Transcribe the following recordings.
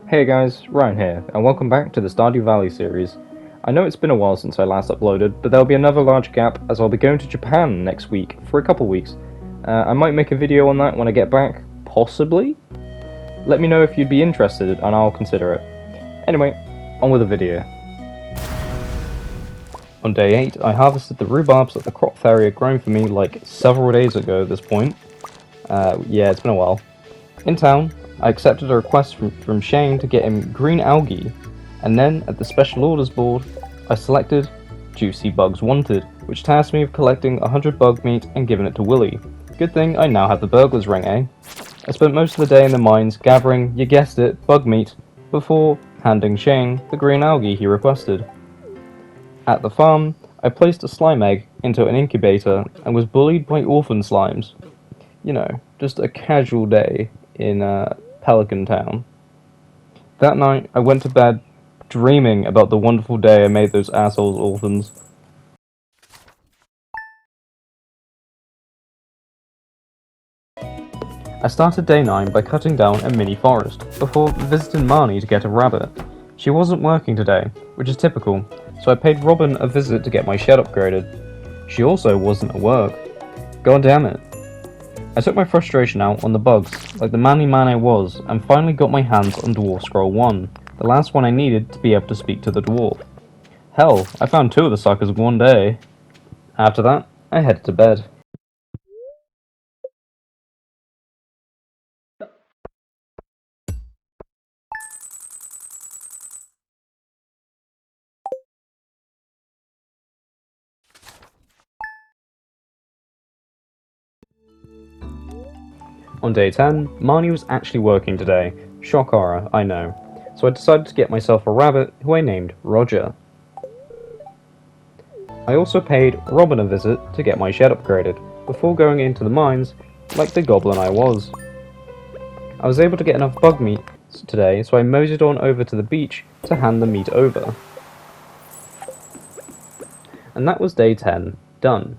Hey guys, Ryan here, and welcome back to the Stardew Valley series. I know it's been a while since I last uploaded, but there'll be another large gap as I'll be going to Japan next week for a couple weeks. I might make a video on that when I get back, possibly? Let me know if you'd be interested and I'll consider it. Anyway, on with the video. On day 8, I harvested the rhubarbs that the crop fairy had grown for me like several days ago at this point. Yeah, it's been a while. In town, I accepted a request from Shane to get him green algae, and then at the special orders board, I selected Juicy Bugs Wanted, which tasked me with collecting 100 bug meat and giving it to Willy. Good thing I now have the burglar's ring, eh? I spent most of the day in the mines gathering, you guessed it, bug meat, before handing Shane the green algae he requested. At the farm, I placed a slime egg into an incubator and was bullied by orphan slimes. You know, just a casual day in Pelican Town. That night, I went to bed dreaming about the wonderful day I made those assholes orphans. I started day 9 by cutting down a mini forest, before visiting Marnie to get a rabbit. She wasn't working today, which is typical, so I paid Robin a visit to get my shed upgraded. She also wasn't at work. God damn it. I took my frustration out on the bugs, like the manly man I was, and finally got my hands on Dwarf Scroll 1, the last one I needed to be able to speak to the dwarf. Hell, I found 2 of the suckers in one day. After that, I headed to bed. On day 10, Marnie was actually working today. Shock horror, I know. So I decided to get myself a rabbit who I named Roger. I also paid Robin a visit to get my shed upgraded, before going into the mines like the goblin I was. I was able to get enough bug meat today, so I moseyed on over to the beach to hand the meat over. And that was day 10, done.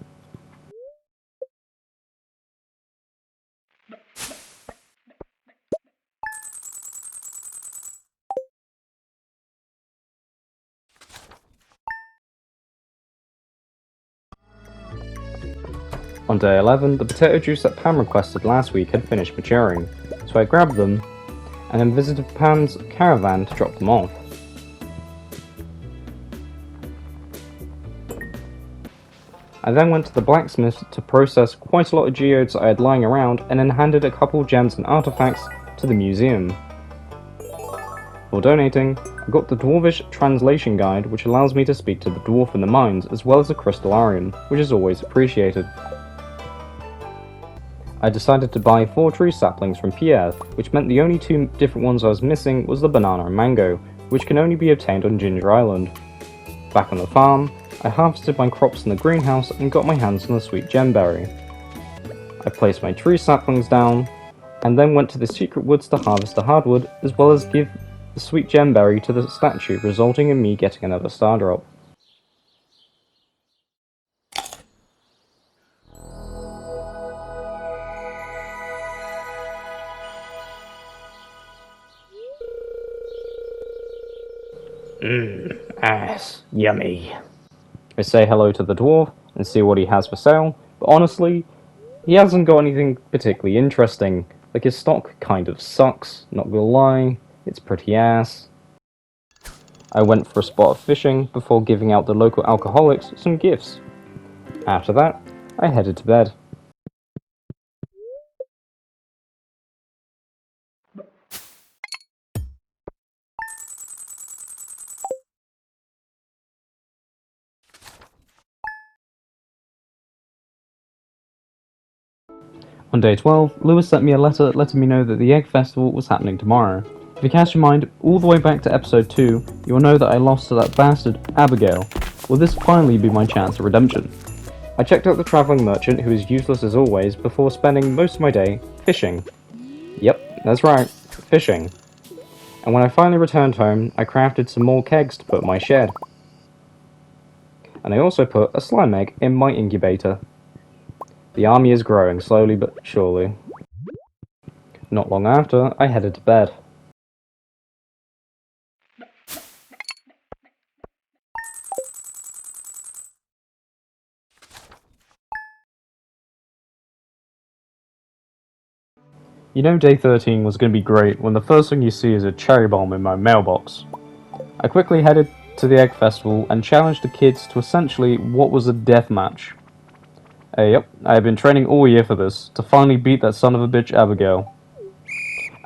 On day 11, the potato juice that Pam requested last week had finished maturing, so I grabbed them and then visited Pam's caravan to drop them off. I then went to the blacksmith to process quite a lot of geodes I had lying around and then handed a couple gems and artifacts to the museum. For donating, I got the Dwarvish Translation Guide, which allows me to speak to the dwarf in the mines, as well as the crystallarium, which is always appreciated. I decided to buy 4 tree saplings from Pierre, which meant the only 2 different ones I was missing was the banana and mango, which can only be obtained on Ginger Island. Back on the farm, I harvested my crops in the greenhouse and got my hands on the sweet gemberry. I placed my tree saplings down, and then went to the secret woods to harvest the hardwood, as well as give the sweet gemberry to the statue, resulting in me getting another Stardrop. Ass. Yummy. I say hello to the dwarf and see what he has for sale, but honestly, he hasn't got anything particularly interesting. Like, his stock kind of sucks, not gonna lie, it's pretty ass. I went for a spot of fishing before giving out the local alcoholics some gifts. After that, I headed to bed. On day 12, Lewis sent me a letter letting me know that the Egg Festival was happening tomorrow. If you cast your mind all the way back to episode 2, you'll know that I lost to that bastard, Abigail. Will this finally be my chance of redemption? I checked out the travelling merchant, who is useless as always, before spending most of my day fishing. Yep, that's right, fishing. And when I finally returned home, I crafted some more kegs to put in my shed. And I also put a slime egg in my incubator. The army is growing, slowly but surely. Not long after, I headed to bed. You know day 13 was going to be great when the first thing you see is a cherry bomb in my mailbox. I quickly headed to the Egg Festival and challenged the kids to essentially what was a death match. Yep, I had been training all year for this, to finally beat that son of a bitch Abigail.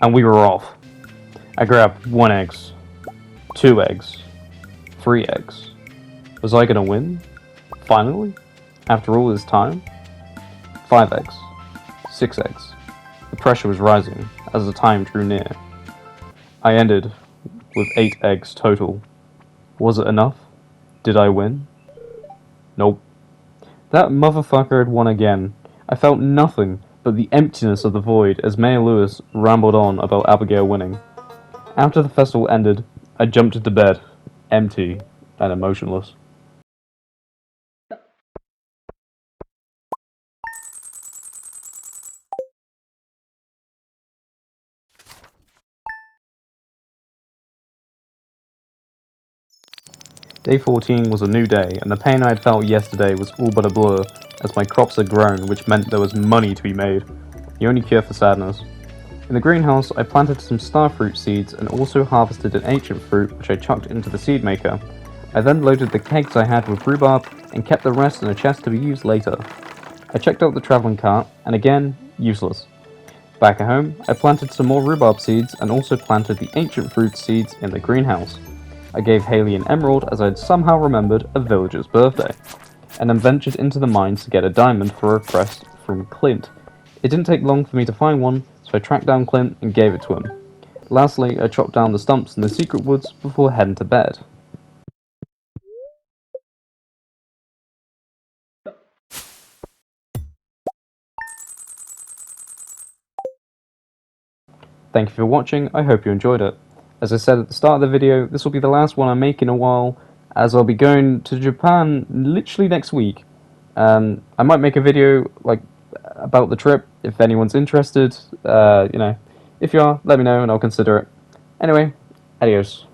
And we were off. I grabbed 1 egg, 2 eggs, 3 eggs. Was I gonna win? Finally? After all this time? 5 eggs. 6 eggs. The pressure was rising as the time drew near. I ended with 8 eggs total. Was it enough? Did I win? Nope. That motherfucker had won again. I felt nothing but the emptiness of the void as Mayor Lewis rambled on about Abigail winning. After the festival ended, I jumped into bed, empty and emotionless. Day 14 was a new day, and the pain I had felt yesterday was all but a blur, as my crops had grown, which meant there was money to be made. The only cure for sadness. In the greenhouse, I planted some starfruit seeds and also harvested an ancient fruit, which I chucked into the seed maker. I then loaded the kegs I had with rhubarb and kept the rest in a chest to be used later. I checked out the travelling cart, and again, useless. Back at home, I planted some more rhubarb seeds and also planted the ancient fruit seeds in the greenhouse. I gave Haley an emerald as I had somehow remembered a villager's birthday, and then ventured into the mines to get a diamond for a request from Clint. It didn't take long for me to find one, so I tracked down Clint and gave it to him. Lastly, I chopped down the stumps in the secret woods before heading to bed. Thank you for watching, I hope you enjoyed it. As I said at the start of the video, this will be the last one I make in a while, as I'll be going to Japan literally next week. I might make a video about the trip if anyone's interested. If you are, let me know and I'll consider it. Anyway, adios.